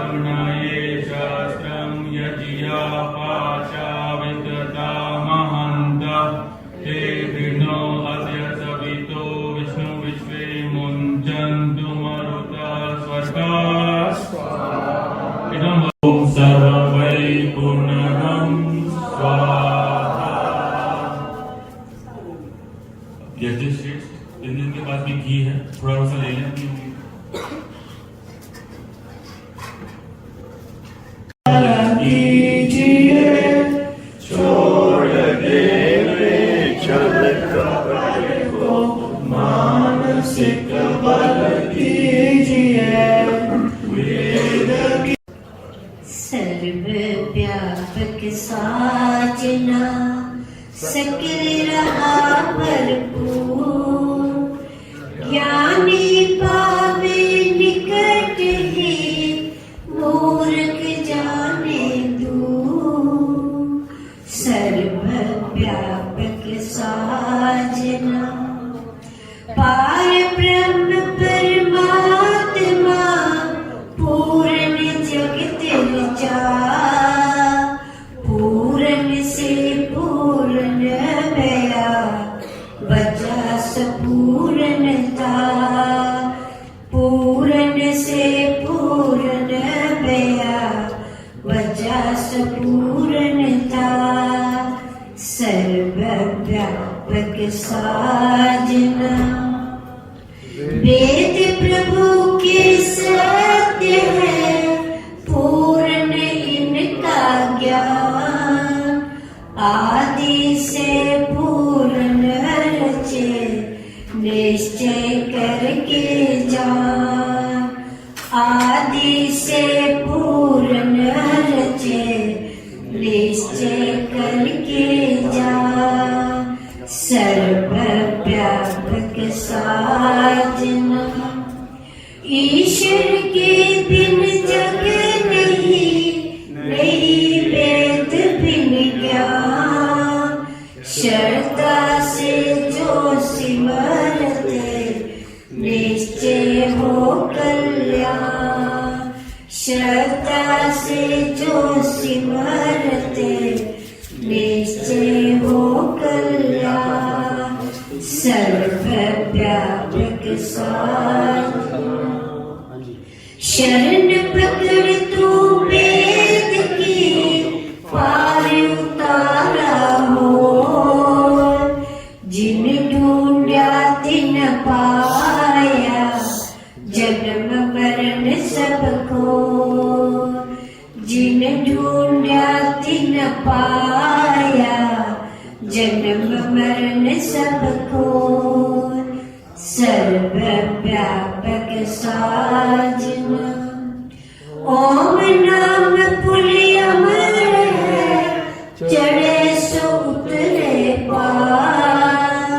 वर्णये शास्त्रं यजिया पाशा विदता महन्त ते विनो अद्य सवितो विष्णु विश्वे मुञ्चन्तु मरुतः स्वर्गात् इदं ॐ सर्वै पूर्णं स्वाहा। यज्ञ श्रेष्ठ दिन के बाद भी घी है, थोड़ा सा ले लें। सर्वव्यापक साजना सकल रहा भरपूर, ज्ञानी पावे निकट ही मूर्ख जाने दूर। सर्वव्यापक साजना पार ब्रह्म परमात्मा पूर्ण जगत रचा, पूर्ण से पूर्ण भया बचा सपूर्णता, पूर्ण से पूर्ण भया बचा सपूर्णता। सर्वव्यापक साजना वेद प्रभु के सत्य है, पूर्ण इनका ज्ञान आदि से पूर्ण रचे निश्चय करके जान, आदि से पूर्ण रचे निश्चय करके जान। सर्वव्यापक साजना ईश्वर के बिन जग नहीं, नहीं वेद बिन ज्ञान। श्रद्धा से जो सिमरते निश्चय हो कल्याण, श्रद्धा से जो सिमरते निश्चय हो कल्याण। सर्वव्यापक साजना शरण पकड़ तू वेद की पार उतारा हो, जिन ढूंढा तिन पाया जन्म मरण सबको, जिन ढूंढा तिन पाया जन्म मरण सबको। सर्वव्यापक साजना ओम नाम पुलि अमर है, चढ़े सो उतरे पार।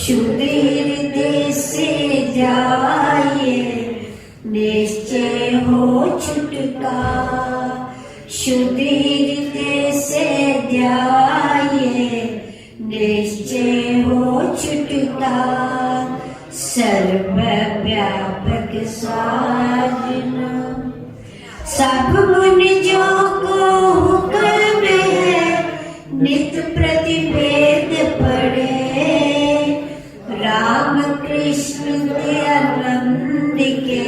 शुद्ध हृदय से जाए निश्चय हो छुटकारा, शुद्ध हृदय से जाए निश्चय हो छुटकारा। सर्वव्यापक साजना सब मुनि जो को हुक्म है, नित प्रतिवेद पढ़े। राम कृष्ण दयानंद के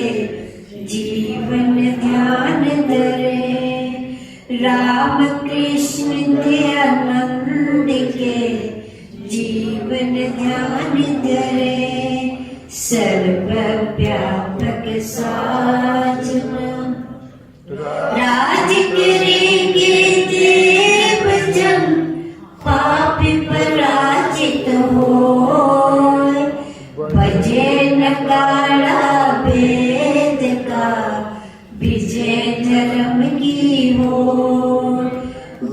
जीवन ध्यान धरे, राम कृष्ण दयानंद के जीवन ध्यान धरे। सर्वव्यापक साजना राज करेंगे देव जन, पाप पराजित हो। बजे नगाड़ा वेद का विजय धर्म की हो,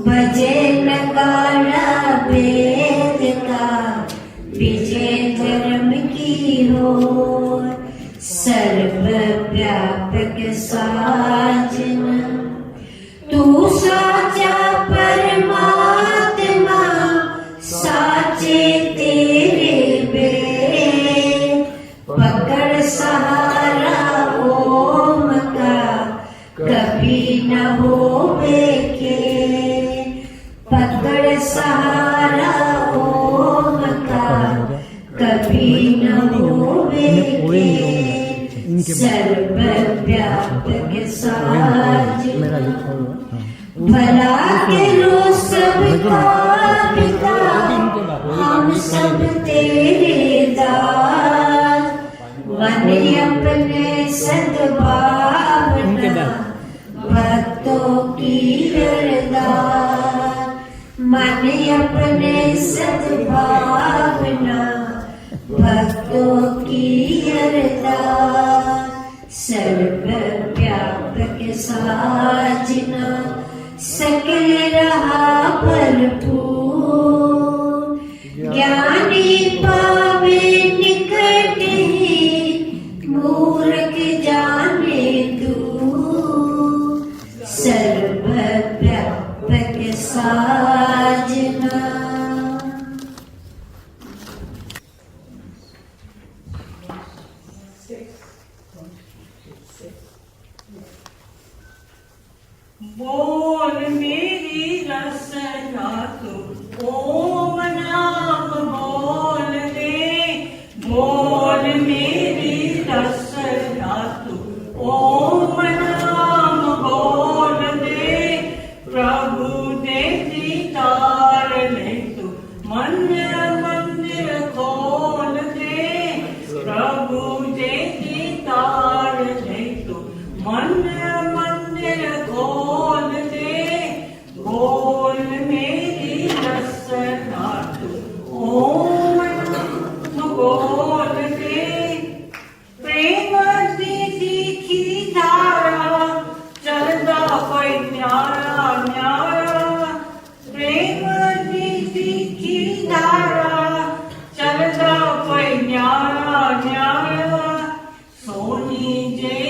बजे नगाड़ा वेद का विजय धर्म की हो। सर्वव्यापक कभी न होवे के पकड़ सहारा ओम का कभी न होवे के सर्वव्यापक साजना भला के लो सबका पिता हम सब तेरे दास मन अपने सद्भावना भक्तों की अरदास मन अपने सद्भावना भक्तों की अरदास सर्वव्यापक साजना सकल रहा भरपूर ज्ञानी पावे निकट ही मूर्ख जाने दूर सर्वव्यापक साजना बोल मेरी रसना तू ओम नाम बोल दे बोल मेरी रसना तू ओम नाम बोल दे प्रभु दे दीदार ले तू मंदिर मंदिर खोल दे प्रभु दे दीदार ले तू मंदिर मंदिर खोल दे बोल मेरी रसना तू ओम नाम बोल दे प्रेम दी तीखी धारा चलदा कोई न्यारा न्यारा प्रेम दी तीखी धारा चलदा कोई न्यारा न्यारा सोनी जई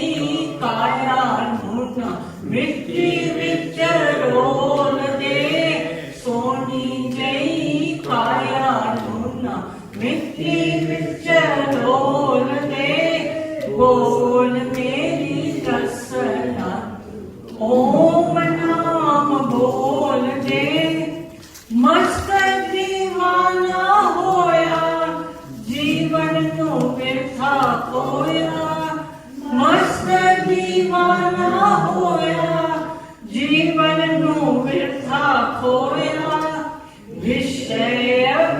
काया नूना मिट्टी विच रोल दे सोनी जई काया नूना मिट्टी विच रोल दे बोल मेरी रसना ओम नाम बोल दे मस्त दीवाना होया जीवन नू बिरथा खोया मस्त दीवाना होया जीवन नू बिरथा खोया विषय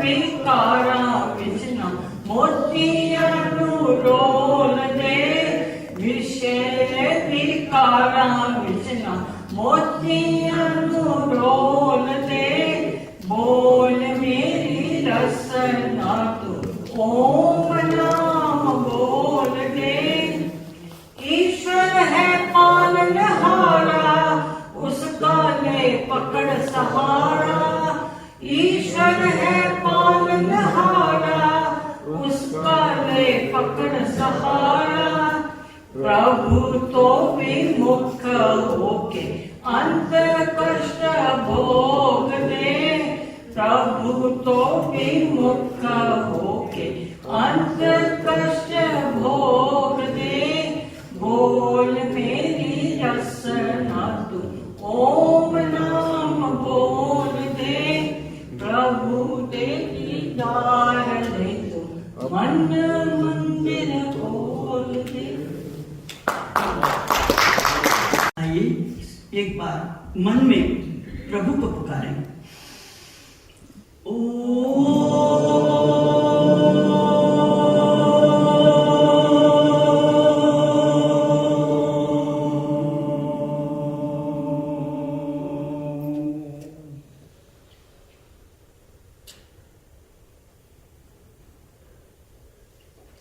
विकारा विच ना मोतियां नू रोल दे विषय विकारा विच ना मोतियां नू रोल दे बोल मेरी रसना तू ओम नाम बोल दे ईश्वर है पालनहारा उसका ले पकड़ सहारा ईश्वर है पालनहारा उसका ले पकड़ सहारा प्रभु तो विमुख होके अंत कष्ट भोग दे प्रभु तो विमुख होके अंत कष्ट भोग दे बोल मेरी रसना तू ओम नाम बोल दे प्रभु दे दीदार ले तू मन मंदिर खोल दे। आइए एक बार मन में प्रभु को पुकारें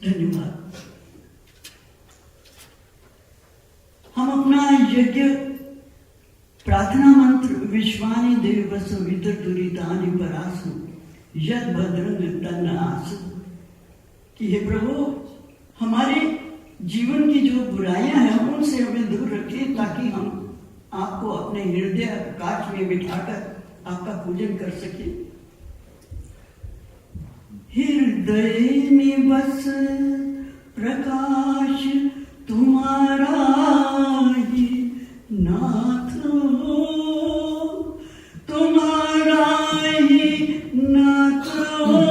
धन्यवाद। हम अपना यज्ञ प्रार्थना मंत्र विश्वानि देवस्य विदुर्दुरितानि परासु यद भद्रं तन्न आसु कि हे प्रभु हमारे जीवन की जो बुराइयां हैं उनसे हमें दूर रखिए ताकि हम आपको अपने हृदय कांच में बिठाकर आपका पूजन कर सके। हृदय में बस प्रकाश तुम्हारा ही नाथ हो, तुम्हारा ही नाथ हो,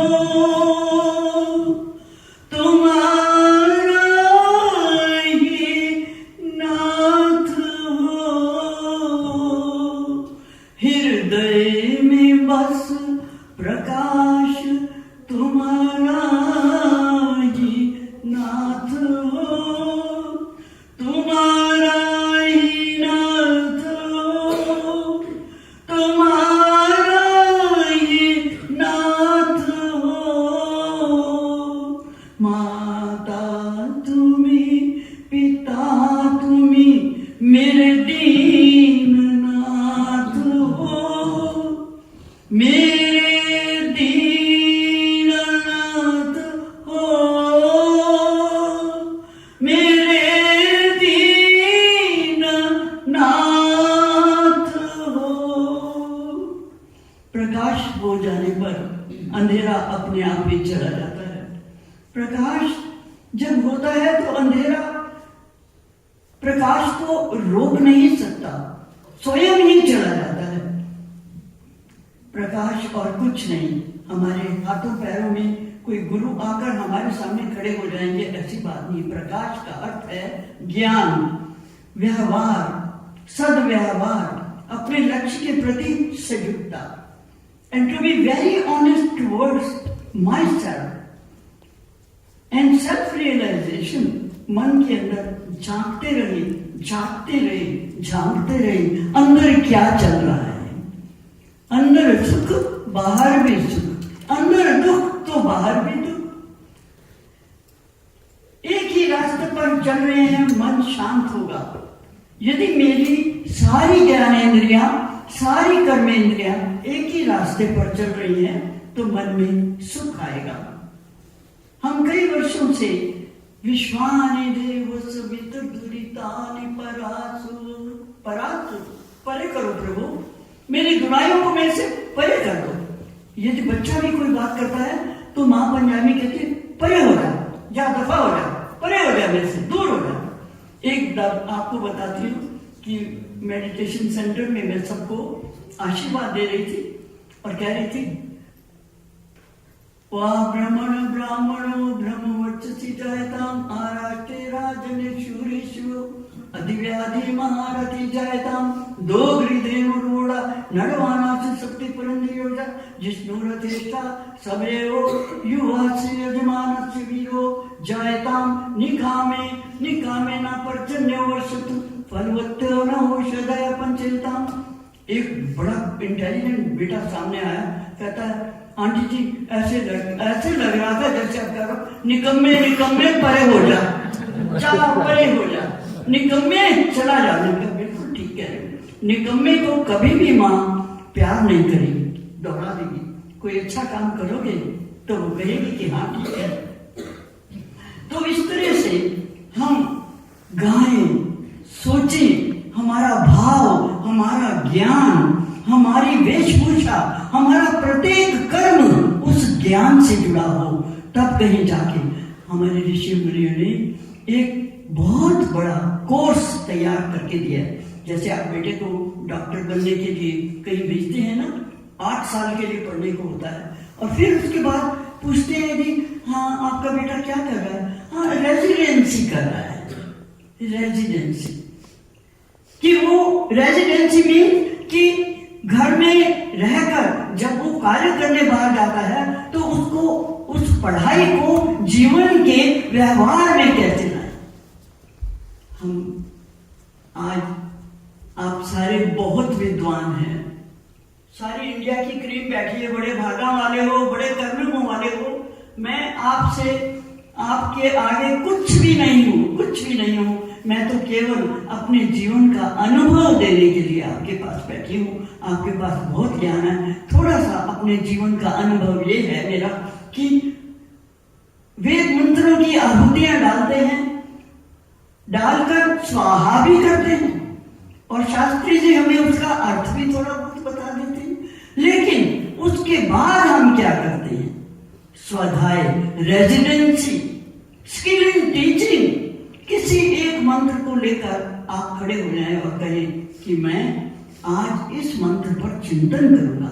तुम्हारा ही नाथ हो, हृदय में बस प्रकाश तुम्हारा ही नाथ हो, तुम्हारा ही नाथ हो, तुम्हारा ही नाथ हो, माता तुम्ही, पिता तुम्ही, मेरे दीननाथ हो, मेरे दीननाथ हो, मेरे दीननाथ हो। प्रकाश हो जाने पर अंधेरा अपने आप ही चला जाता है। प्रकाश जब होता है तो अंधेरा प्रकाश को रोक नहीं सकता, स्वयं ही चला जाता है। प्रकाश और कुछ नहीं, हमारे हाथों पैरों में कोई गुरु आकर हमारे सामने खड़े हो जाएंगे, ऐसी बात नहीं। प्रकाश का अर्थ है ज्ञान, व्यवहार, सदव्यवहार, अपने लक्ष्य के प्रति सजगता, and to be very honest towards myself and self realization. मन के अंदर झांकते रहे, झांकते रहे, झांकते रहे, अंदर क्या चल रहा है। अंदर सुख, बाहर भी सुख, अंदर दुख तो बाहर भी दुख। एक ही रास्ते पर चल रहे हैं, मन शांत होगा। यदि मेरी सारी ज्ञानेंद्रियां, सारी कर्मेंद्रियां एक ही रास्ते पर चल रही हैं तो मन में सुख आएगा। हम कई वर्षों से विश्वानि देव सवितुर दुरितानि परासु, परासु, परे करो प्रभु, मेरी बुराइयों को मेरे से परे कर दो। यदि बच्चा भी कोई बात करता है तो माँ पंजाबी कहती है परे हो जा, जा दफा हो जा, परे हो जा, मेरे से दूर हो जा। एक बार आपको बताती हूँ कि मेडिटेशन सेंटर में मैं सबको आशीर्वाद दे रही थी और कह रही थी, वाह ब्राह्मण ब्राह्मणो ब्रह्मवर्चसी जायताम, आराष्टे राजने शूरेषु अधिव्याधि महारथी जायताम, दो हृदय रूढ़ा नड़वाना से शक्ति पुरंदयोजा, जिष्णु रथेष्टा सवैव युवा से यजमान से वीरो जायताम, निकामे निकामे न परजन्य वर्षतु फलवत्तो न हो सदय पंचेताम। एक बड़ा इंटेलिजेंट बेटा सामने आया, कहता है आंटी जी ऐसे लग रहा था जैसे आप कह रहे हो निकम्मे निकम्मे परे हो जा, जा परे हो जा, निकम्मे चला जा। बिल्कुल ठीक कह रहे हो। निकम्मे को कभी भी माँ प्यार नहीं करेगी, दोहरा देगी। कोई अच्छा काम करोगे तो वो कहेगी कि हाँ ठीक है। तो इस तरह से हम गाएं, सोचें, हमारा भाव, हमारा ज्ञान, हमारी वेशभूषा, हमारा प्रत्येक कर्म उस ज्ञान से जुड़ा हो, तब कहीं जाके हमारे ऋषि मुनियों ने एक बहुत बड़ा कोर्स तैयार करके दिया है। जैसे आप बेटे को डॉक्टर बनने के लिए कहीं भेजते हैं ना, 8 साल के लिए पढ़ने को होता है, और फिर उसके बाद पूछते हैं कि हाँ आपका बेटा क्या कर रहा है, हाँ रेजिडेंसी कर रहा है। रेजिडेंसी कि वो रेजिडेंसी मीन कि घर में रहकर जब वो कार्य करने बाहर जाता है तो उसको उस पढ़ाई को जीवन के व्यवहार में कैसे लाए। हम आज आप सारे बहुत विद्वान हैं, सारी इंडिया की क्रीम बैठी है, बड़े भागा वाले हो, बड़े कर्मों वाले हो। मैं आपसे आपके आगे कुछ भी नहीं हूं, कुछ भी नहीं हूं। मैं तो केवल अपने जीवन का अनुभव देने के लिए आपके पास बैठी हूँ। आपके पास बहुत ज्ञान है, थोड़ा सा अपने जीवन का अनुभव ये है मेरा कि वेद मंत्रों की आहुतियां डालते हैं, डालकर स्वाहा भी करते हैं, और शास्त्री जी हमें उसका अर्थ भी थोड़ा बहुत बता देते हैं। लेकिन उसके बाद हम क्या करते हैं? स्वाध्याय, रेजिडेंसी, स्किल इन टीचिंग। किसी एक मंत्र को लेकर आप खड़े हो जाएं और कहें कि मैं आज इस मंत्र पर चिंतन करूंगा।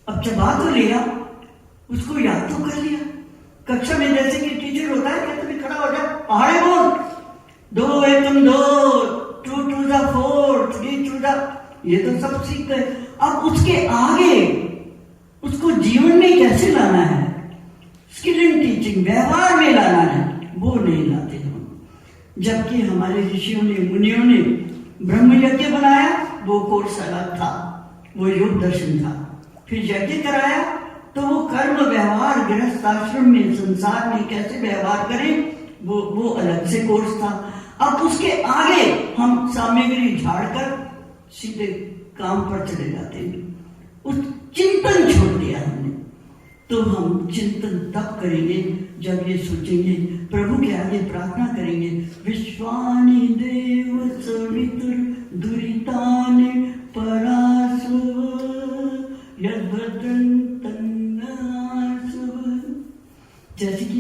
अब चबा तो लिया, उसको याद तो कर लिया। कक्षा में जैसे कि टीचर होता है कि तुम्हें खड़ा हो जा, पहाड़े बोल, 2 एकम 2, 2 2 दा 4, 3 2 दा, ये तो सब सीख गए। अब उसके आगे उसको जीवन में कैसे लाना है, स्किल इन टीचिंग, व्यवहार में लाना है, वो नहीं लाते हम। जबकि हमारे ऋषियों ने, मुनियों ने ब्रह्म यज्ञ बनाया, वो कोर्स अलग था, वो योग दर्शन था। फिर यज्ञ कराया तो वो कर्म व्यवहार गृहस्थ आश्रम में, संसार में कैसे व्यवहार करें, वो अलग से कोर्स था। अब उसके आगे हम सामग्री झाड़कर सीधे काम पर चले जाते हैं। उस चिंतन छोड़ दिया हमने। तो हम चिंतन तब करेंगे जब ये सोचेंगे, प्रभु के आगे प्रार्थना करेंगे, विश्वानि देव सवितुर दुरितानि परासुव यद्भद्रं तन्नासुव। जैसे कि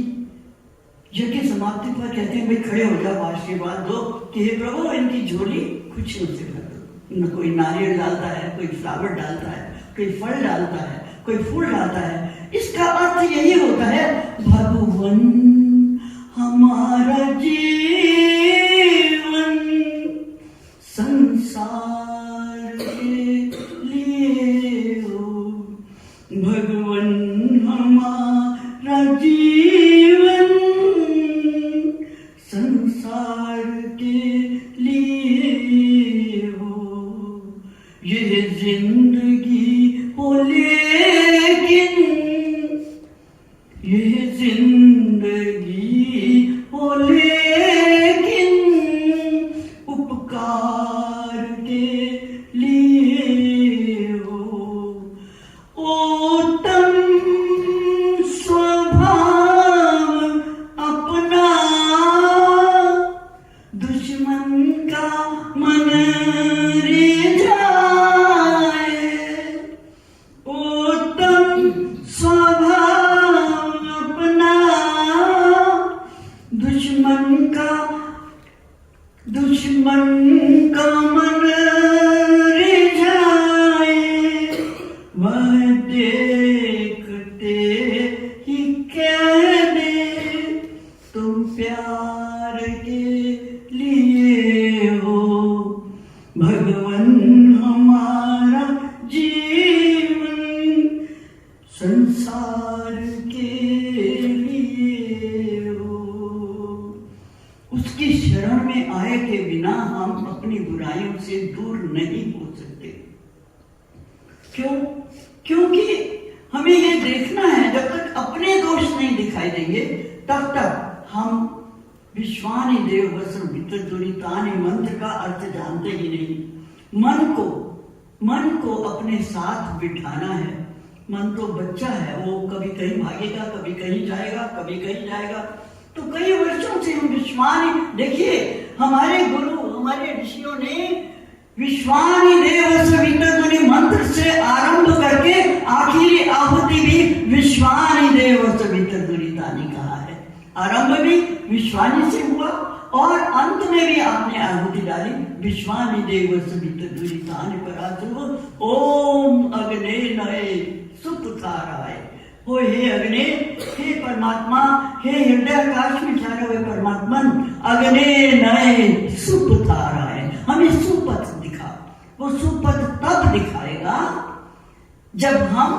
यज्ञ समाप्ति पर कहते हैं, भाई खड़े हो जाओ, आशीर्वाद दो कि हे प्रभु इनकी झोली खुशियों से भर दो। कोई नारियल डालता है, कोई फ्लावर डालता है, कोई फल डालता है, कोई फूल डालता है। इसका अर्थ यही होता है, भगवान हमारा जीवन संसार के लिए हो, भगवान हमारा जीवन संसार के लिए हो। ये जिंदगी हो लेकिन, ये जिंदगी हो लेकिन उपकार के लिए हो। उत्तम स्वभाव अपना, दुश्मन का मन रिझाए। उत्तम स्वभाव अपना, दुश्मन का मन रिझाए। वह देखते ही कह दे, तुम प्यार के लिए हो। भगवान हमारा जीवन संसार के लिए हो। उसकी शरण में आए के बिना हम अपनी बुराइयों से दूर नहीं हो सकते। क्यों? क्योंकि हमें ये देखना है, जब तक अपने दोष नहीं दिखाई देंगे तब तक हम विश्वानि देव वसु वितरदुरितानि मंत्र का अर्थ जानते ही नहीं। मन को अपने साथ बिठाना है। मन तो बच्चा है, वो कभी कहीं भागेगा, कभी कहीं जाएगा, कभी कहीं जाएगा। तो कई वर्षों से हम विश्वानि, देखिए हमारे गुरु, हमारे ऋषियों ने विश्वानि देव सवितुर् मंत्र से आरंभ करके आखिरी आहुति भी विश्वानि देव सवितुर् कहा है। आरंभ भी विश्वानि से हुआ और अंत में भी आपने आहुति डाली विश्वानि देव सवितुर् परासुव। ओम अग्ने नये सुपुत्राय। हो हे अग्नि, हे परमात्मा, हे हृदय आकाश में ठहरे हुए परमात्मन, अग्नि नये सुपुत्राय, हमें सुपथ दिखा। वो सुपथ तब दिखाएगा जब हम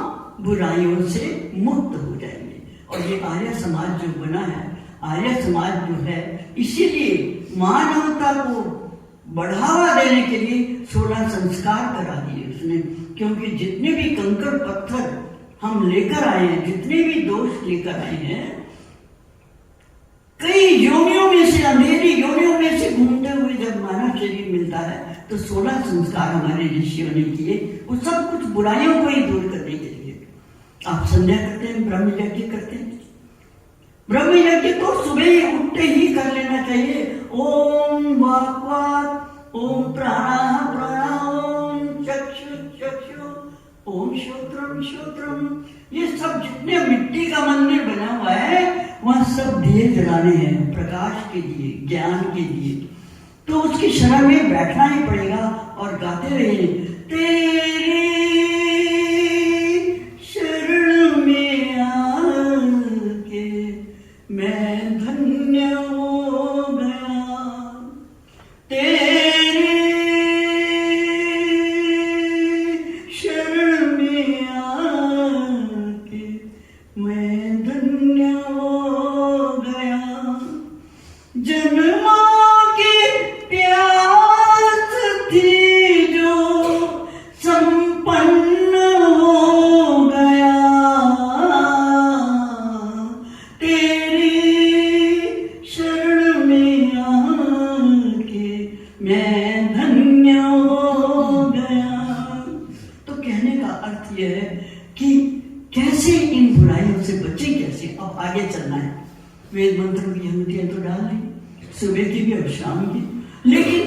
बुराइयों से मुक्त हो जाएंगे। और ये आर्य समाज जो बना है, आर्य समाज जो है, इसीलिए मानवता को बढ़ावा देने के लिए 16 संस्कार करा दिए उसने। क्योंकि जितने भी कंकड़ पत्थर हम लेकर आए हैं, जितने भी दोष लेकर आए हैं, कई योनियों में से, अंधेरी योनियों में से घूमते हुए जब मानव शरीर मिलता है तो 16 संस्कार हमारे ऋषियों ने किए। वो सब कुछ बुराइयों को ही दूर करने के लिए। आप संध्या करते हैं, ब्रह्म यज्ञ करते हैं। ब्रह्म यज्ञ तो सुबह ही उठते ही कर लेना चाहिए। ओम वाक्, ओम प्राणः प्राणः, ओम चक्षु चक्षु, ओम श्रोत्रम श्रोत्रम। ये सब जितने मिट्टी का मंदिर बना हुआ है वह सब दिए जलाने हैं, प्रकाश के लिए, ज्ञान के लिए। तो उसकी शरण में बैठना ही पड़ेगा। और गाते रहिए, तेरी शरण में आके मैं धन्य हो गया, तेरी शरण में आके मैं धन्य हो गया। जन्मों की प्यास थी जो संपन्न हो गया, तेरी शरण में आके मैं धन्य हो गया। तो कहने का अर्थ यह है कि कैसे इन बुराइयों से बचे, कैसे अब आगे चलना है। वेद मंत्रों की अनुमतियां तो डाल दी, सुबह की भी और शाम की, लेकिन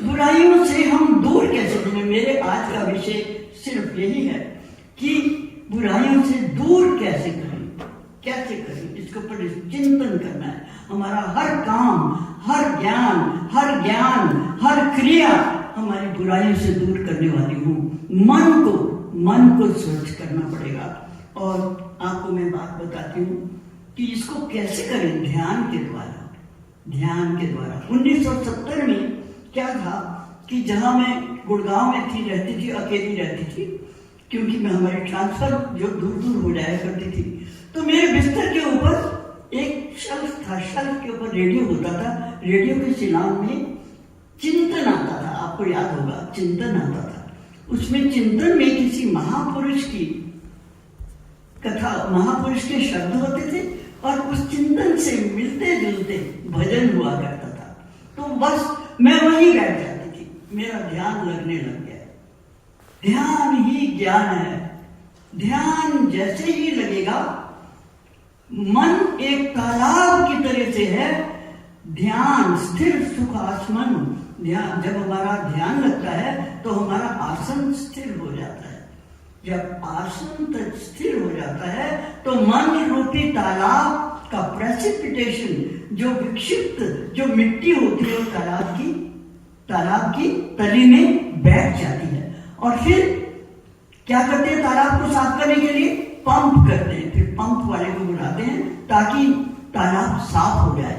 बुराइयों से हम दूर कैसे रहें। मेरे आज का विषय सिर्फ यही है कि बुराइयों से दूर कैसे करें, कैसे करें, इसके ऊपर चिंतन करना है। हमारा हर काम, हर ज्ञान, हर क्रिया हमारी बुराइयों से दूर करने वाली हो। मन को स्वच्छ करना पड़ेगा। और आपको मैं बात बताती हूँ कि इसको कैसे करें, ध्यान के द्वारा। 1970 में क्या था कि जहां मैं गुड़गांव में रहती थी, अकेली रहती थी, क्योंकि मैं हमारी ट्रांसफर जो दूर हो जाया करती थी, तो मेरे बिस्तर के ऊपर एक शेल्फ था, शेल्फ के ऊपर रेडियो होता था। रेडियो के शिलांग में चिंतन आता था, आपको याद होगा, चिंतन आता था। उसमें चिंतन में किसी महापुरुष की कथा, महापुरुष के शब्द होते थे और उस चिंतन से मिलते जुलते भजन हुआ करता था। तो बस मैं वहीं बैठ जाती थी, मेरा ध्यान लगने लग गया। ध्यान ही ज्ञान है। ध्यान जैसे ही लगेगा, मन एक तालाब की तरह से है। ध्यान स्थिर सुख आसमन, ध्यान जब हमारा ध्यान लगता है तो हमारा आसन स्थिर हो जाता है। जब आसन तक स्थिर हो जाता है तो मन रूपी तालाब का प्रेसिपिटेशन, जो विक्षिप्त जो मिट्टी होती है तालाब की तली में बैठ जाती है। और फिर क्या करते हैं, तालाब को साफ करने के लिए पंप करते हैं। फिर पंप वाले को बुलाते हैं ताकि तालाब साफ हो जाए।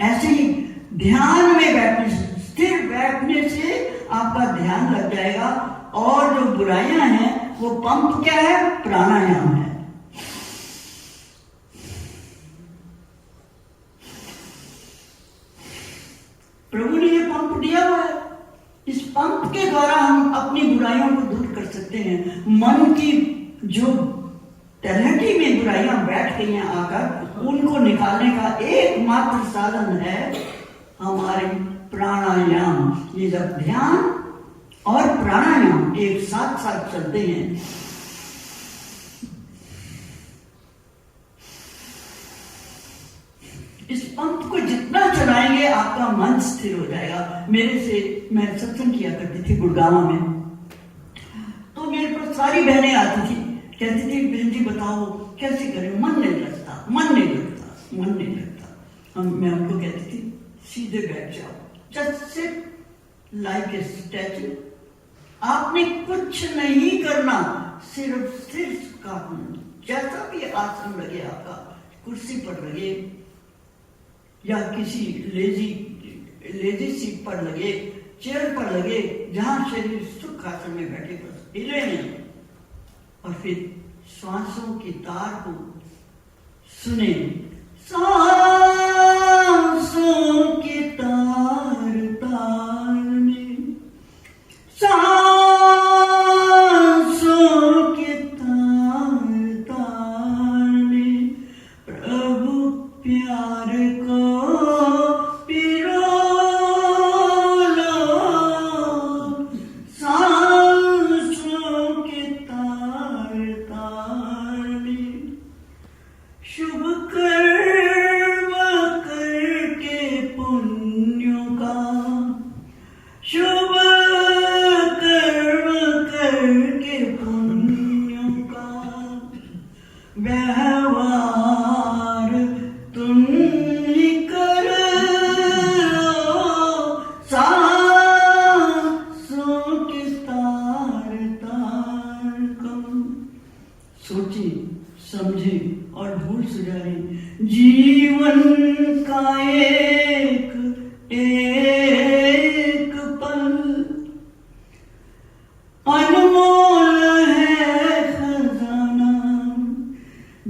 ऐसे ही ध्यान में बैठने से, स्थिर बैठने से आपका ध्यान लग जाएगा। और जो बुराइयां हैं वो पंप क्या है, प्राणायाम है। प्रभु ने ये पंप दिया हुआ है। इस पंप के द्वारा हम अपनी बुराइयों को दूर कर सकते हैं। मन की जो तलहटी में बुराइयां बैठ गई हैं आकर, उनको निकालने का एकमात्र साधन है हमारे प्राणायाम। ये जब ध्यान और प्राणायाम एक साथ चलते हैं, इस पंप को जितना चलाएंगे आपका मन स्थिर हो जाएगा। मैं सत्संग किया करती थी गुड़गांव में, तो मेरे पास सारी बहनें आती थी, कहती थी बहन जी बताओ कैसे करें, मन नहीं लगता। मैं उनको कहती थी सीधे बैठ जाओ, just sit like a statue. आपने कुछ नहीं करना, सिर्फ सिर झुकाना। जैसा भी आसन लगे आपका, कुर्सी पर लगे या किसी लेजी सीट पर लगे, चेयर पर लगे, जहां शरीर सुख आसन में बैठे, बस हिले नहीं। और फिर श्वासों की तार को सुने, सांसों की तार तार में, सांसों के तार तार में प्रभु प्यार को पिरो लो। सांसों के तार तार में शुभ कर्म करके पुण्य तार तार कम। सोचे समझे और भूल सुधारे जीवन का एक एक पल अनमोल है खजाना।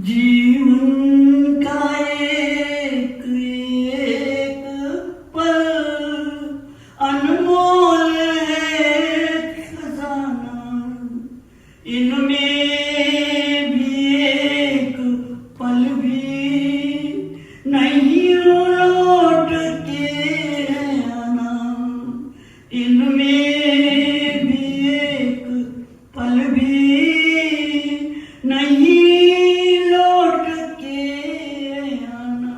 जीवन का एक एक पल अनमोल है खजाना। इनमें भी एक पल भी नहीं लौट के आना। इनमें भी एक पल भी नहीं लौट के आना।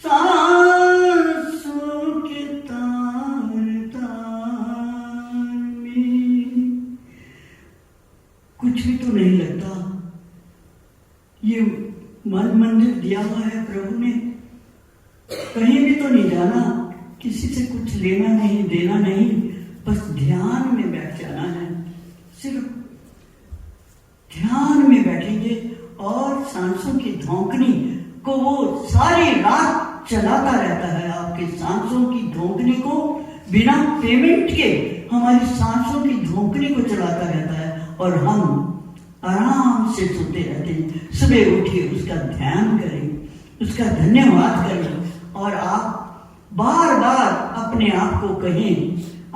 सांसों के तार तार में कुछ भी तो नहीं लगता। ये मन मंदिर दिया हुआ है प्रभु ने, कहीं भी तो नहीं जाना, किसी से कुछ लेना नहीं देना नहीं, बस ध्यान में बैठ जाना है। सिर्फ ध्यान में बैठेंगे और सांसों की धौंकनी को वो सारी रात चलाता रहता है। आपके सांसों की धौंकनी को बिना पेमेंट के हमारी सांसों की धौंकनी को चलाता रहता है और हम आराम से सोते रहते हैं। सुबह उठिए, उसका ध्यान करें, उसका धन्यवाद करें और आप बार बार अपने आप को कहें।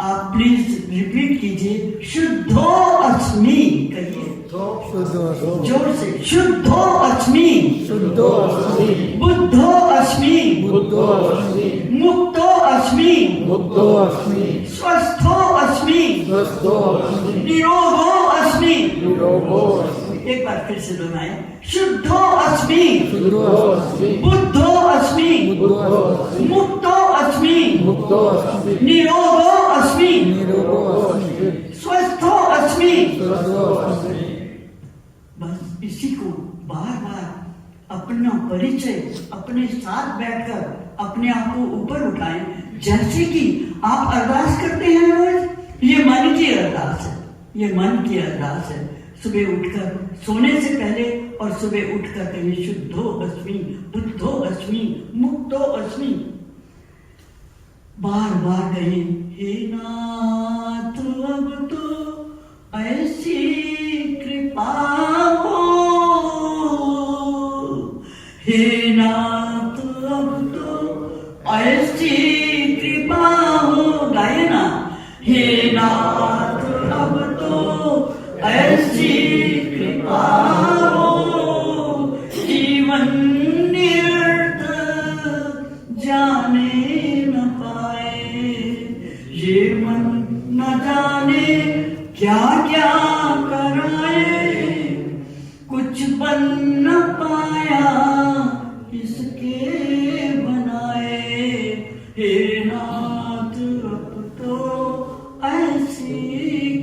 आप प्लीज रिपीट कीजिए, शुद्धो अस्मि कहिए जोर से, शुद्धो अस्मि, शुद्धो अस्मि, बुद्धो अस्मि, बुद्धो अस्मि, मुक्तो अस्मि, मुक्तो अस्मि, स्वस्थो अस्मि, स्वस्थो अस्मि, निरोगो अस्मि। निरोगो अस्मि। एक बार फिर से दोहराएं, शुद्धो अस्मि, शुद्धो अस्मि, बुद्धो अस्मि, बुद्धो अस्मि, मुक्तो अस्मि, मुक्तो अस्मि, निरोगो अस्मि, निरोगो अस्मि, स्वस्थो अस्मि। स्वस्थो अस्मि। बस इसी को बार बार अपना परिचय अपने साथ बैठकर अपने आप को ऊपर उठाएं। जैसे कि आप अरदास करते हैं रोज, ये मन की अरदास है, ये मन की अरदास है। सुबह उठकर सोने से पहले और सुबह उठकर कहें, शुद्धो अस्मि, बुद्धो अस्मि, मुक्तो अस्मि। बार बार कहें, हे नाथ अब तो ऐसी कृपा हो, हे नाथ अब तो ऐसी कृपा हो। गाए ना, हे नाथ अब तो ऐसी कृपा हो, जीवन निरर्थ जाने न पाए। ये मन न जाने क्या क्या कराए, कुछ बन न पाया इसके बनाए। हे नाथ अब तो ऐसी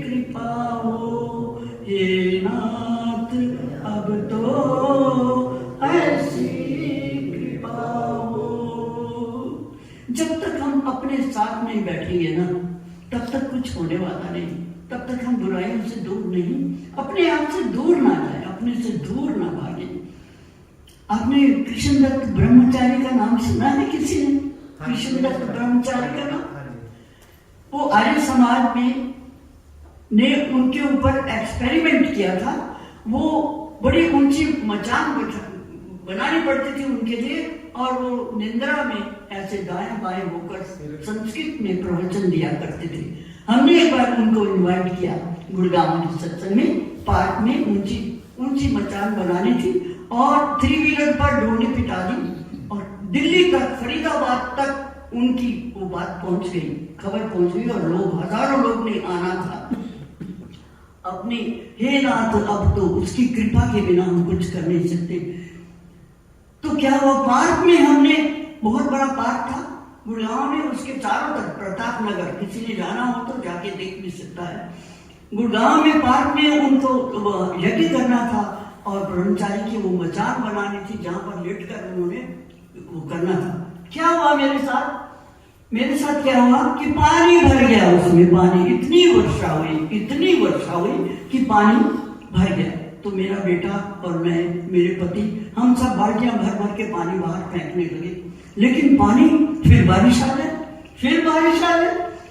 कृपा हो, हे नाथ अब तो ऐसी कृपा हो। जब तक हम अपने साथ नहीं बैठेंगे ना, तब तक कुछ होने वाला नहीं, तब तक हम बुराइयों से दूर नहीं, अपने आप से दूर ना जाए, अपने से दूर ना भागे। आपने कृष्णदत्त ब्रह्मचारी का नाम सुना है किसी ने? कृष्णदत्त ब्रह्मचारी का नाम, वो आर्य समाज में ने उनके ऊपर एक्सपेरिमेंट किया था। वो बड़ी ऊंची मचान बनानी पड़ती थी उनके लिए और वो निंद्रा में ऐसे दाएं बाएं होकर संस्कृत में प्रवचन दिया करते थे। हमने एक बार उनको इनवाइट किया गुड़गांव के सत्संग में, पार्क में ऊंची मचान बनानी थी और 3 व्हीलर पर ढोने पिटा दी और दिल्ली तक, फरीदाबाद तक उनकी वो बात पहुंच गई, खबर पहुंच गई और लोग, हजारों लोग ने आना था। अपनी हे नाथ अब तो उसकी कृपा के बिना हम कुछ कर नहीं सकते। तो क्या हुआ, पार्क में हमने, बहुत बड़ा पार्क था गुड़गांव में, उसके चारों तरफ प्रताप नगर, किसी ने जाना हो तो जाके देख भी सकता है। गुड़गांव में पार्क में उनको यज्ञ करना था और ब्रह्मचारी की वो मचान बनानी थी जहां पर लेट कर उन्होंने वो करना था। क्या हुआ मेरे साथ, मेरे साथ क्या हुआ कि पानी भर गया उसमें, पानी इतनी वर्षा हुई कि पानी भर गया। तो मेरा बेटा और मैं, मेरे पति, हम सब बाल्टियां भर भर के पानी बाहर फेंकने लगे। लेकिन पानी, फिर बारिश आ गई।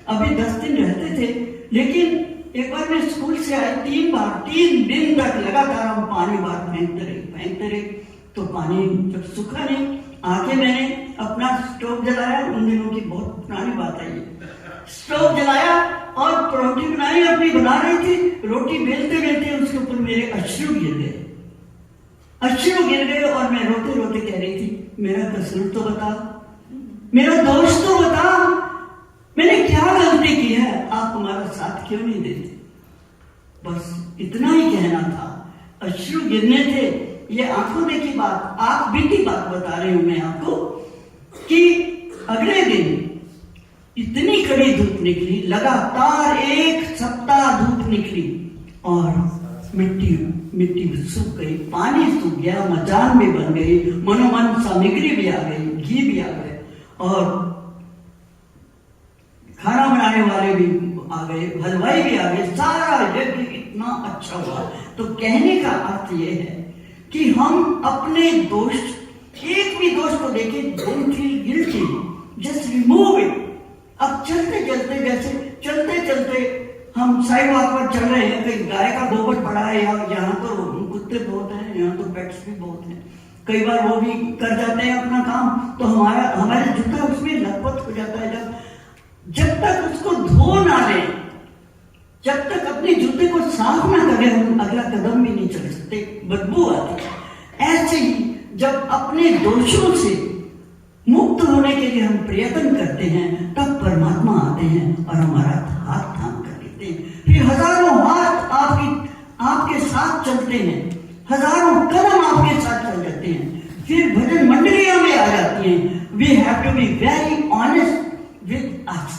अभी 10 दिन रहते थे, लेकिन एक बार मैं स्कूल से आए, 3 दिन तक लगातार हम पानी बाहर फेंकते रहे। तो पानी जब सूखा नहीं, आके मैंने अपना स्टोव जलाया। उन दिनों की बहुत पुरानी बात है ये। स्टोव जलाया और रोटी बनाई, अपनी बना रही थी। रोटी बेलते बेलते उसके ऊपर मेरे अश्रु गिर गए और मैं रोते रोते कह रही थी, मेरा कसूर तो बता, मेरा दोष तो बता, मैंने क्या गलती की है, आप हमारा साथ क्यों नहीं देते? बस इतना ही कहना था। अश्रु गिरने थे, ये आंखों देखी बात, आप बीती बात बता रही हूं मैं आपको, कि अगले दिन इतनी कड़ी धूप निकली, लगातार 1 सप्ताह धूप निकली और मिट्टी सूख गई, पानी सूख गया, मचान भी बन गई, मनोमन सामग्री भी आ गई, घी भी आ गए और खाना बनाने वाले भी आ गए, हलवाई भी आ गए, सारा यज्ञ इतना अच्छा हुआ। तो कहने का अर्थ यह है कि हम अपने दोष, एक भी दोष को देखे, don't feel guilty, just remove it. अब चलते हम साइड वॉक पर चल रहे हैं, कहीं गाय का गोबर पड़ा है, या यहाँ तो कुत्ते बहुत हैं, यहाँ तो पेट्स भी बहुत हैं, कई बार वो भी कर जाते हैं अपना काम, तो हमारे जूता उसमें लथपथ हो जाता है। जब तक उसको धो ना ले, जब तक अपने जूते को साफ ना करें, हम अगला कदम भी नहीं चल सकते, बदबू आती है। ऐसे ही जब अपने दोषों से मुक्त होने के लिए हम प्रयत्न करते हैं, तब परमात्मा आते हैं और हमारा हाथ थाम कर लेते हैं। फिर हजारों हाथ आपके साथ चलते हैं, हजारों कदम आपके साथ चल जाते हैं। फिर भजन मंडलियां में आ जाती हैं। We have to be very honest with us.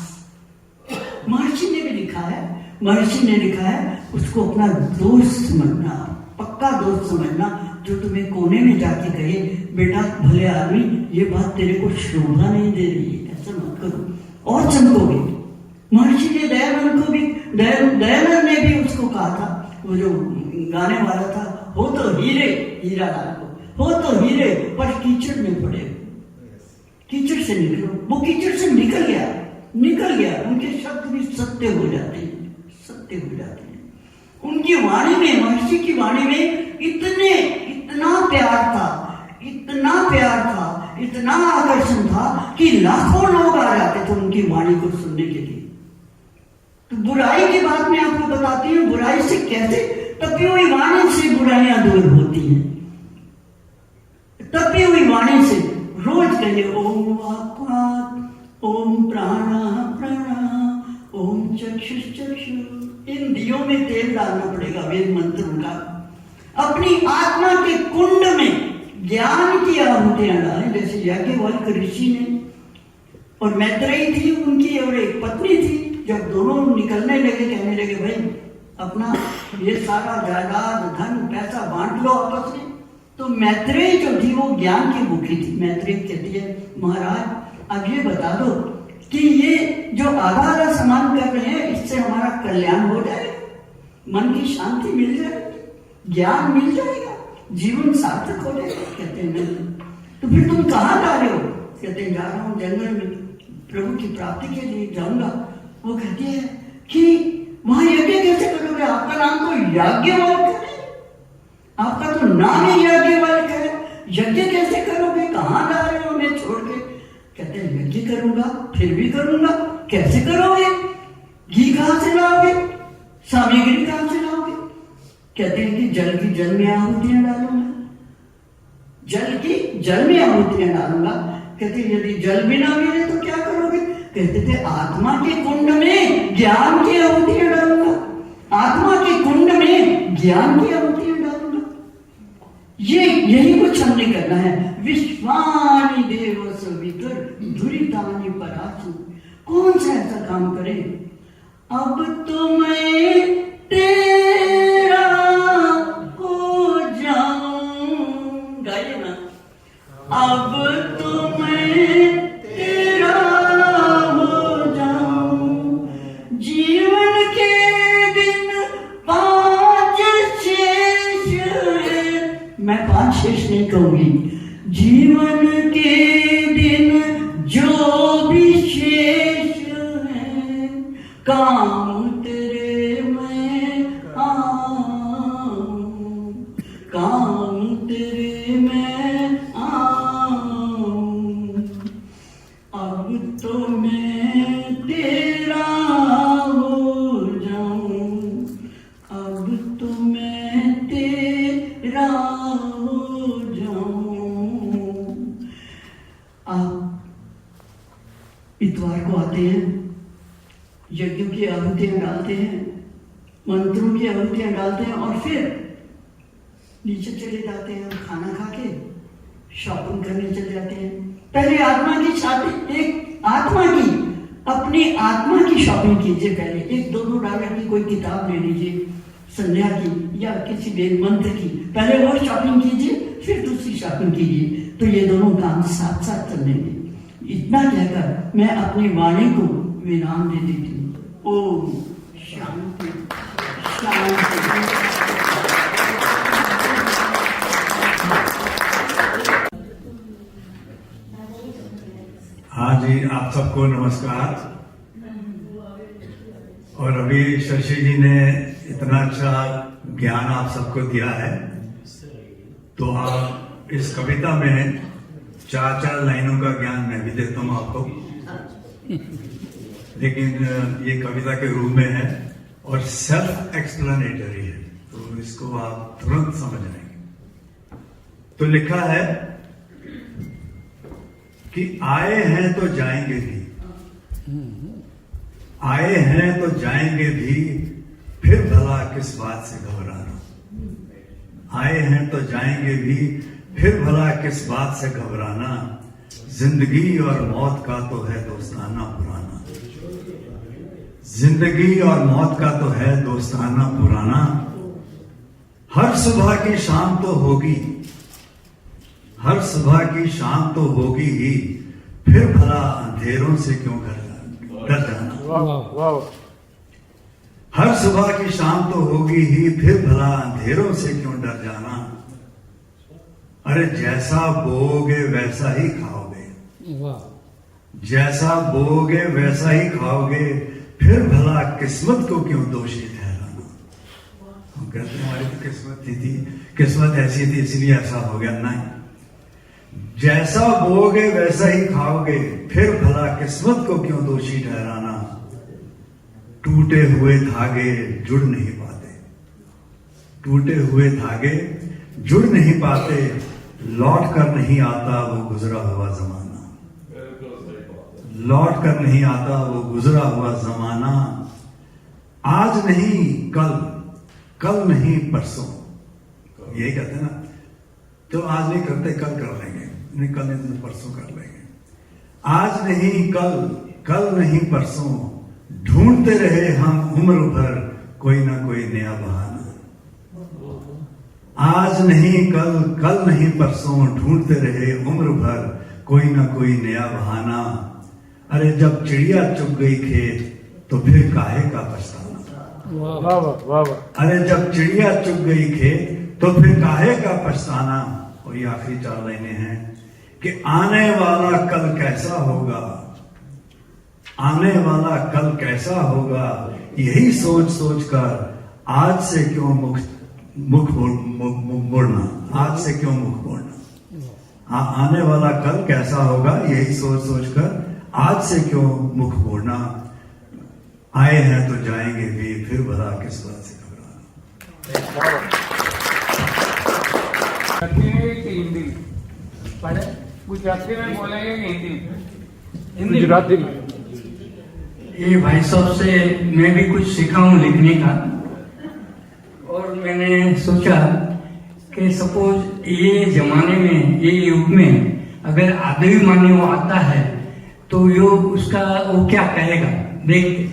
महर्षि ने लिखा है उसको अपना दोस्त समझना, पक्का दोस्त समझना, जो तुम्हें कोने में जाके कहे, बेटा भले आदमी, ये बात तेरे को शोभा नहीं दे रही है, ऐसा मत करो, और चमकोगे। महर्षि ने दयानंद ने भी उसको कहा था, वो जो गाने वाला था, हो तो हीरा लाल को, हो तो हीरे पर कीचड़ में पड़े, कीचड़ से निकलो। वो कीचड़ से निकल गया। उनके शब्द भी सत्य हो जाते हैं। उनकी वाणी में, महर्षि की वाणी में इतना प्यार था, इतना आकर्षण था कि लाखों लोग आ जाते थे उनकी वाणी को सुनने के लिए। तो बुराई की बात मैं आपको बताती हूँ, बुराई से कैसे तपी हुई वाणी से बुराइयां दूर होती हैं। तपी हुई वाणी से रोज कहिए, ओम वाक्, ओम प्राण, ओम चक्षु। इन दियों में तेल डालना पड़ेगा, वेद मंत्र का। अपनी आत्मा के कुंड में ज्ञान की आहुतियां डालें, जैसे याज्ञवल्क्य ऋषि ने, और मैत्रेयी थी उनकी, और एक पत्नी थी। जब दोनों निकलने लगे, कहने लगे, भाई अपना ये सारा जायदाद, धन, पैसा बांट लो आपस में। तो मैत्रेयी जो थी वो ज्ञान की भूखी थी। मैत्रेयी कहती है, महाराज अब ये बता दो कि ये जो आधा सामान कर रहे हैं, इससे हमारा कल्याण हो जाएगा, मन की शांति मिल जाएगी, ज्ञान मिल जाएगा, जीवन सार्थक हो जाएगा। कहते हैं नहीं। तो फिर तुम कहाँ जा रहे हो? कहते हैं जा रहा हूँ जंगल में, प्रभु की प्राप्ति के लिए जाऊंगा। वो कहती है कि वहां यज्ञ कैसे करोगे? आपका नाम तो याज्ञवल्क्य है, आपका तो नाम ही याज्ञवल्क्य है, यज्ञ कैसे करोगे? कहाँ जा रहे हो हमें छोड़ के? कहते हैं यज्ञ करूंगा, फिर भी करूंगा। कैसे करोगे? घी कहां से लाओगे? सामग्री कहां से लाओगे? कहते हैं कि जल की जल में आहुतियां डालूंगा, जल की जल में आहुतियां डालूंगा। कहते हैं यदि जल भी ना मिले तो क्या करोगे? कहते थे आत्मा के कुंड में ज्ञान की आहुतियां डालूंगा, आत्मा के कुंड में ज्ञान की आहुतियां डालूंगा। यही कुछ हमने करना है। विश्वानि देव सवितुर धुरितानि परासु। कौन सा ऐसा काम करे? अब तो मैं तेरा हो जाऊं, गाइए ना। अब तो मैं तेरा शेष नहीं कहूंगी। जीवन के दिन जो भी शेष है, काम तेरे मैं आऊं, काम तेरे मैं आऊं। अब तो मैं तेरा हो जाऊं, अब तो मैं तेरा हो जाऊं। आप इतवार को आते हैं, यज्ञों की आहुतियां डालते हैं, मंत्रों की आहुतियां डालते हैं और फिर नीचे चले जाते हैं और खाना खा के शॉपिंग करने चले जाते हैं। पहले आत्मा की शॉपिंग, एक आत्मा की, अपनी आत्मा की शॉपिंग कीजिए। पहले $1-2 की कोई किताब ले लीजिए, संध्या की या किसी वेद मंत्र की, पहले वो शॉपिंग कीजिए, फिर दूसरी शॉपिंग कीजिए। तो ये दोनों काम साथ साथ चलेंगे। इतना कहकर मैं अपनी वाणी को विराम दे देती हूँ। ओम शांति शांति। हाँ जी, आप सबको नमस्कार। और अभी शशि जी ने इतना अच्छा ज्ञान आप सबको दिया है, तो आप इस कविता में 4 लाइनों का ज्ञान मैं भी देता हूँ आपको, लेकिन ये कविता के रूप में है और सेल्फ एक्सप्लेनेटरी है, तो इसको आप तुरंत समझ आएंगे। तो लिखा है कि आए हैं तो जाएंगे भी, आए हैं तो जाएंगे भी, फिर भला किस बात से घबराना। आए हैं तो जाएंगे भी, फिर भला किस बात से घबराना। जिंदगी और मौत का तो है दोस्ताना पुराना। जिंदगी और मौत का तो है दोस्ताना पुराना। हर सुबह की शाम तो होगी, हर सुबह की शाम तो होगी ही, फिर भला अंधेरों से क्यों डर जाना। हर सुबह की शाम तो होगी ही, फिर भला अंधेरों से क्यों डर जाना। अरे जैसा बोओगे वैसा ही खाओगे, जैसा बोओगे वैसा ही खाओगे, फिर भला किस्मत को क्यों दोषी ठहराना। हम कहते हैं हमारी तो किस्मत थी, किस्मत ऐसी थी इसलिए ऐसा हो गया। नहीं, जैसा बोओगे वैसा ही खाओगे, फिर भला किस्मत को क्यों दोषी ठहराना। टूटे हुए धागे जुड़ नहीं पाते, टूटे हुए धागे जुड़ नहीं पाते, लौट कर नहीं आता वो गुजरा हुआ जमाना। लौट कर नहीं आता वो गुजरा हुआ जमाना। आज नहीं कल, कल नहीं परसों, यही कहते हैं ना। तो आज नहीं करते कल कर लेंगे, नहीं कल नहीं तो परसों कर लेंगे। आज नहीं कल, कल नहीं परसों, ढूंढते रहे हम उम्र भर कोई ना कोई नया बहाना। आज नहीं कल, कल नहीं परसों, ढूंढते रहे उम्र भर कोई ना कोई नया बहाना। अरे जब चिड़िया चुग गई खेत तो फिर काहे का पछताना। अरे जब चिड़िया चुग गई खेत तो फिर काहे का पछताना। और ये आखिरी 4 लाइनें हैं कि आने वाला कल कैसा होगा, आने वाला कल कैसा होगा, यही सोच सोच कर आज से क्यों मुख मोड़ना। आज से क्यों मुख मोड़ना। आने वाला कल कैसा होगा, यही सोच सोच कर आज से क्यों मुख मोड़ना। आए हैं तो जाएंगे भी, फिर भला किस बात से घबराना। हिंदी पढ़े, गुजराती में बोलेंगे कि हिंदी? गुजराती में। ये भाई साहब से मैं भी कुछ सीखा हूँ लिखने का, और मैंने सोचा कि सपोज ये जमाने में, ये युग में अगर आदमी माने वो आता है तो यो उसका वो क्या कहेगा देखते।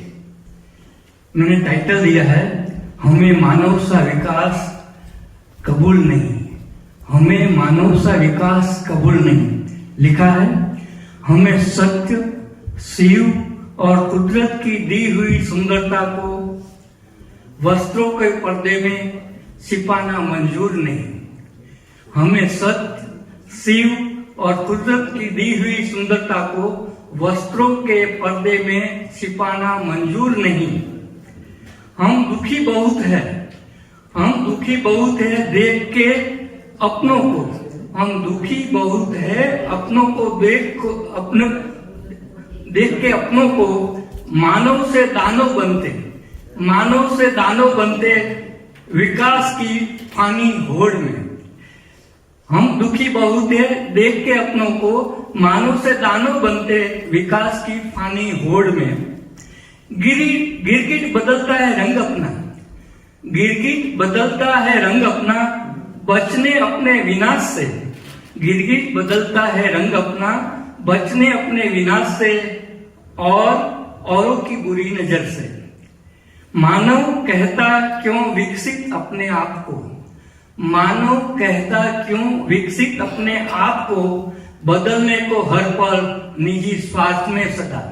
मैंने टाइटल दिया है, हमें मानव सा विकास कबूल नहीं, हमें मानव सा विकास कबूल नहीं। लिखा है, हमें सत्य, शिव और कुदरत की दी हुई सुंदरता को वस्त्रों के पर्दे में छिपाना मंजूर नहीं। हमें सत्य, शिव और कुदरत की दी हुई सुंदरता को वस्त्रों के पर्दे में छिपाना मंजूर नहीं। हम दुखी बहुत है, हम दुखी बहुत है देख के अपनों को, हम दुखी बहुत है अपनों को देख के अपनों को मानव से दानव बनते, मानव से दानव बनते विकास की फानी होड़ में। हम दुखी बहुत है देख के अपनों को मानव से दानव बनते विकास की फानी होड़ में। गिरगिट बदलता है रंग अपना, गिरगिट बदलता है रंग अपना, बचने अपने विनाश से। गिरगिट बदलता है रंग अपना, बचने अपने विनाश से और औरों की बुरी नजर से। मानव कहता क्यों विकसित अपने आप को, मानव कहता क्यों विकसित अपने आप को, बदलने को हर पल निजी स्वार्थ में सदा,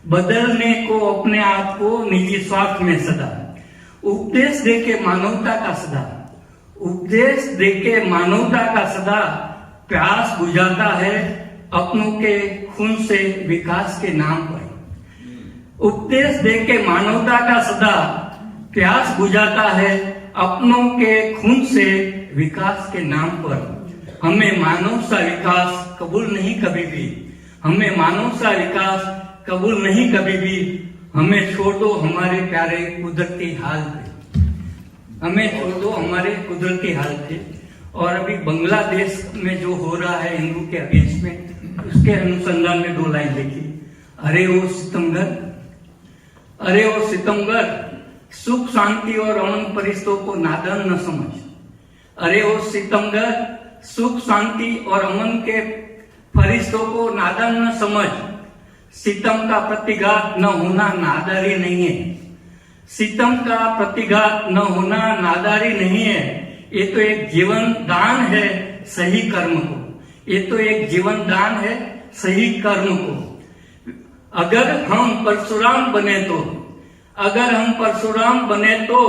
बदलने को अपने आप को निजी स्वार्थ में सदा। उपदेश देके मानवता का सदा, उपदेश देके मानवता का सदा, प्यास बुझाता है अपनों के खून से विकास के नाम पर। उपदेश देके मानवता का सदा, प्यास बुझाता है अपनों के खून से विकास के नाम पर। हमें मानव सा विकास कबूल नहीं कभी भी, हमें मानव सा विकास कबूल नहीं कभी भी। हमें छोड़ दो हमारे प्यारे कुदरती हाल पे, हमें छोड़ दो हमारे कुदरती हाल पे। और अभी बांग्लादेश में जो हो रहा है हिंदू के अगेंस्ट में, उसके अनुसंधान में 2 लाइन लिखी। अरे ओ सितमगर, अरे ओ सितमगर, सुख शांति और अमन परिस्तों को नादान न समझ। अरे ओ सितमगर, सुख शांति और अमन के फरिश्तों को नादान न समझ। सितम का प्रतिघात न होना नादारी नहीं है, सितम का प्रतिघात न होना नादारी नहीं है। ये तो एक जीवन दान है सही कर्म को, ये तो एक जीवन दान है सही कर्म को। अगर हम परशुराम बने तो, अगर हम परशुराम बने तो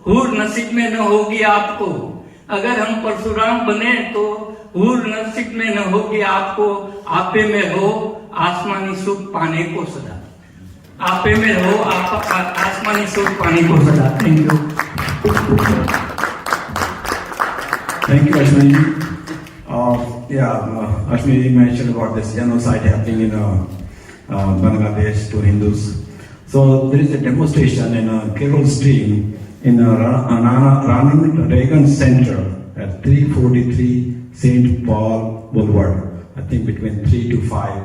हूर नसीब में न होगी आपको। अगर हम परशुराम बने तो हूर नसीब में न होगी आपको। आपे में हो आसमानी सुख पाने को सदा, आपे में हो आप आसमानी सुख पाने को सदा। Thank you. Thank you, Ashwini. Ashwini mentioned about this genocide happening in Bangladesh to Hindus. So there is a demonstration in Kerala Stream in Ronald Reagan Center at 343 St. Paul Boulevard. I think between 3 to 5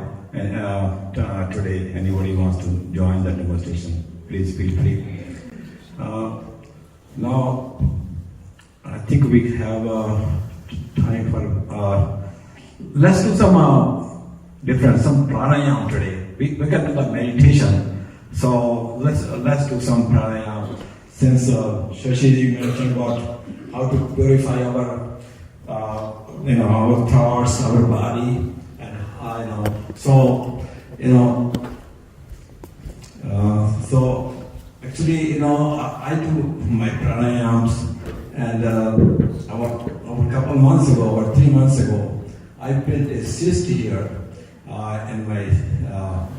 today. Anybody wants to join that demonstration, please feel free. Now, I think we have time for let's do some some pranayam today. We can do the meditation. So let's do some pranayam. Since Shashi mentioned about how to purify our our thoughts, our body, and so actually I do my pranayams. And about a couple months ago, or 3 months ago, I built a cyst here in my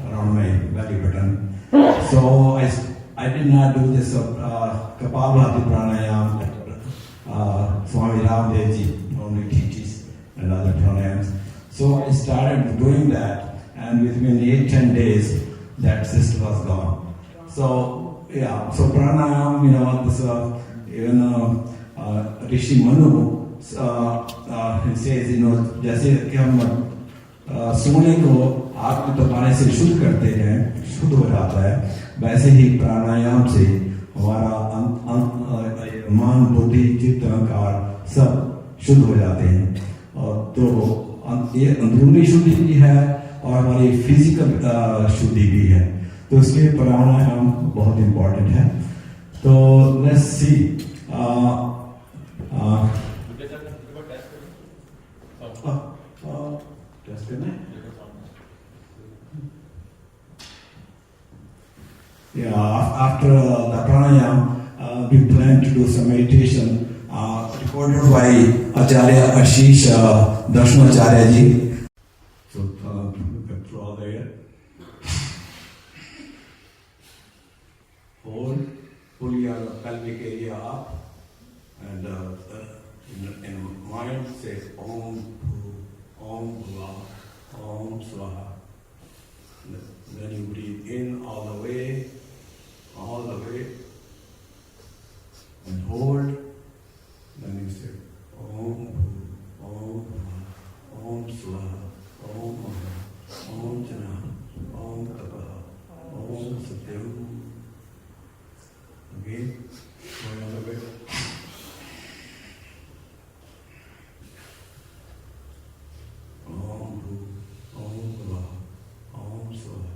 around my belly button. So I did not do this Kapalabhati pranayam that Swami Ramdev ji normally teaches, and other pranayams. So I started doing that, and within 8-10 days, that cyst was gone. So so pranayam, this even. Rishi Manu says, जैसे कि हम सोने को आग में तपाने से शुद्ध करते हैं, शुद्ध हो जाता है, वैसे ही प्राणायाम से हमारा मन, बुद्धि, चित्त, अहंकार सब शुद्ध हो जाते हैं। और तो ये अंदरूनी शुद्धि भी है और हमारी फिजिकल शुद्धि भी है, तो इसलिए प्राणायाम बहुत इम्पोर्टेंट है। तो let's see after the pranayam, we plan to do some meditation. recorded by Acharya Ashish Darshanacharya ji. So control there. Pull your pelvic area up, and in mind say Om Bhuva, Om Swaha. Then you breathe in all the way, and hold. Then you say Om Bhuva, Om Bhuva, Om Swaha, Om Maha, Om Jana, Om Tapaha, Om Satyam. Again, going on the way. Om Bhu, Om Bhuva, Om Swaha.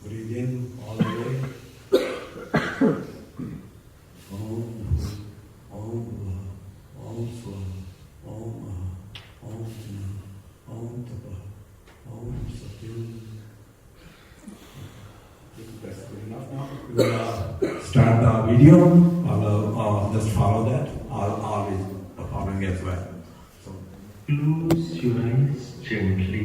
Breathe in all the way. Om Bhu, Om Bhuva, Om Swaha, Om Maha, Om Jana, Om Tapaha, Om Satyam. That's good enough now. We'll start the video. I'll just follow that. I'll be following as well. So, close your eyes gently.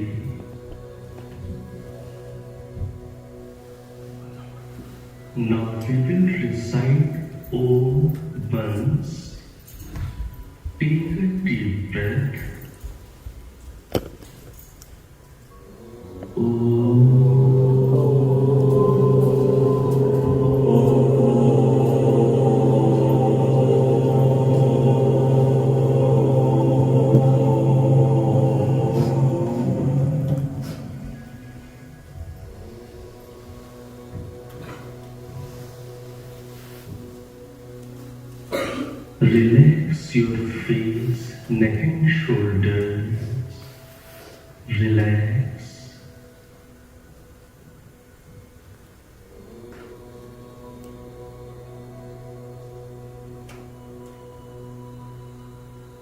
Now we will recite Om once. Take a deep breath. Relax your face, neck and shoulders. Relax.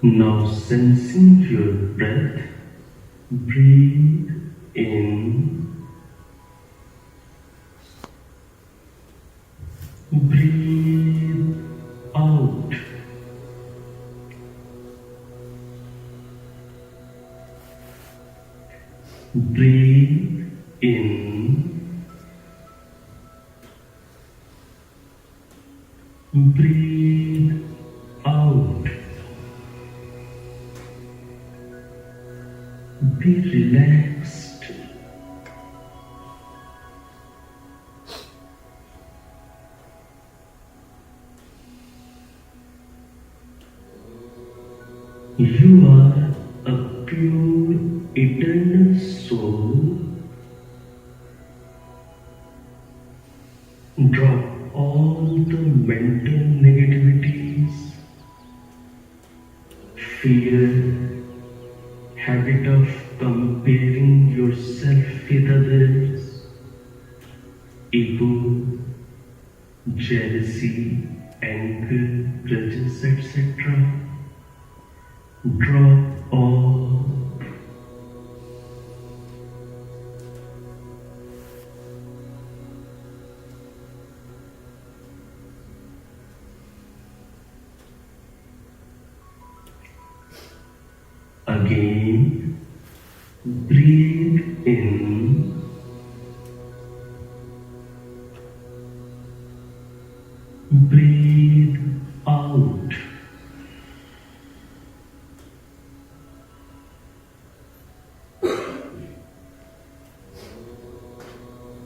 Now sensing your breath, breathe in, breathe out. Breathe in, breathe out. Be relaxed. You are a pure, eternal soul. Drop all the mental negativities, fear, habit of comparing yourself with others, ego, jealousy, anger, grudges, etc. Drop all. Again, breathe in, breathe out.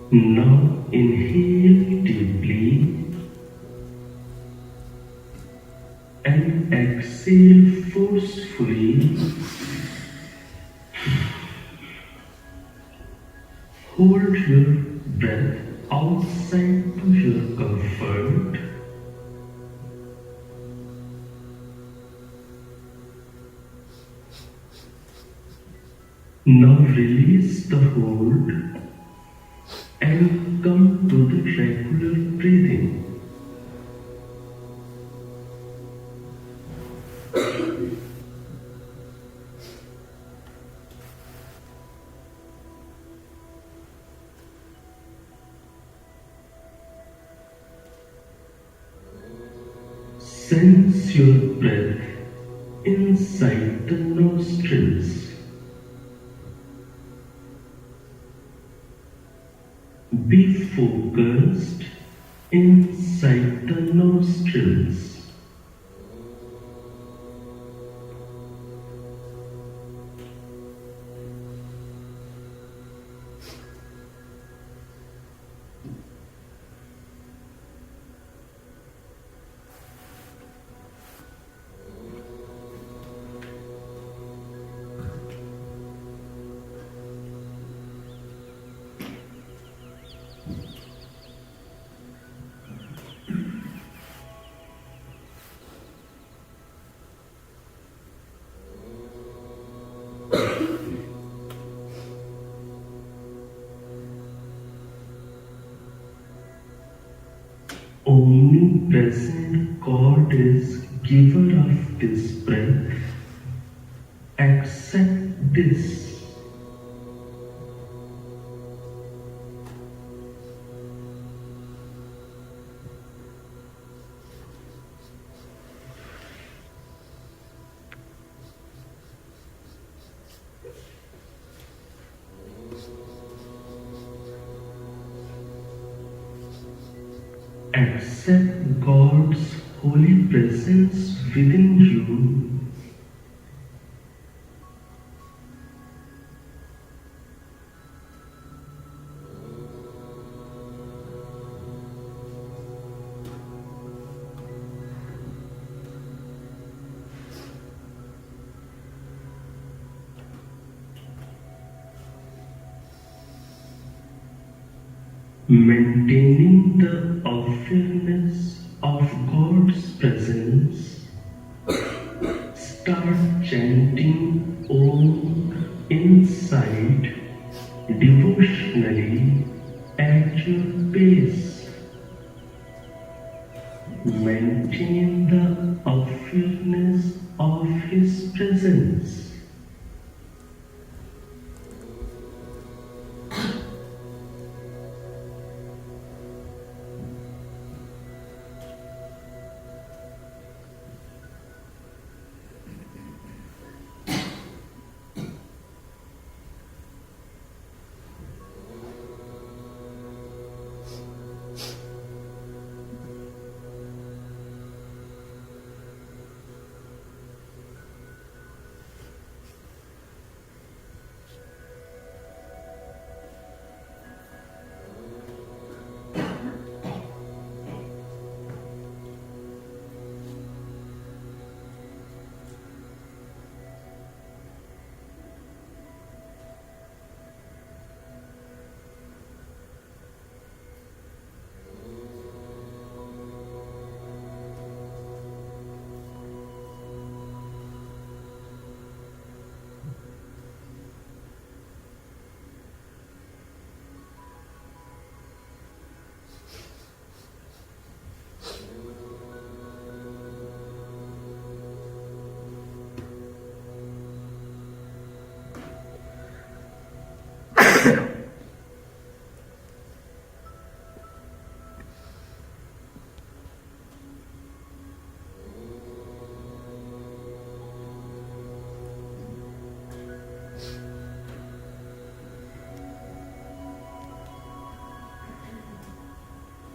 Now inhale deeply and exhale forcefully. Hold your breath outside to your comfort. Now release the hold and come to the regular breathing. sense your breath inside the nostrils. Be focused inside the nostrils. Omnipresent God is giver of this breath. Accept this. Accept God's holy presence within you. Maintaining the awareness of God's presence, start chanting Om inside devotionally at your pace. Maintain the awareness of His presence.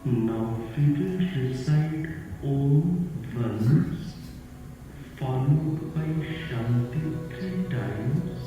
Now we will recite Om once, followed by Shanti 3 times.